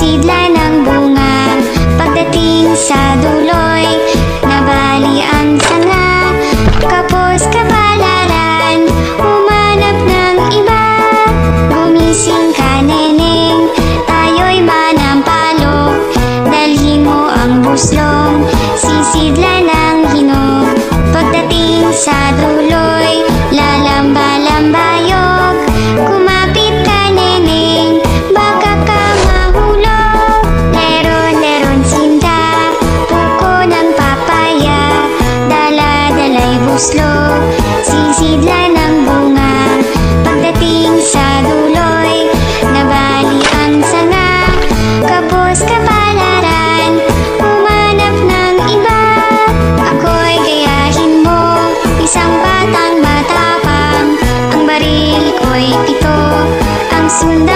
sisidlan ng bunga. Pagdating sa duloy, nabali ang sanga. Kapos kapalaran, humanap ng iba. Gumising ka, neneng, tayo'y manampalok. Dalhin mo ang buslong, sisidlan ng hinog. Pagdating sa duloy, lalamba-lambayog. Kumapit ka, neneng, baka ka mahulog. Leron-leron sinta, puko ng papaya. Dala-dala'y buslo, sisidlan ng bunga. Pagdating sa duloy, nabali ang sanga. Kapos kapalaran, humanap ng iba. Ako'y gayahin mo, isang batang matapang. Ang baril ko'y pito, ang sundan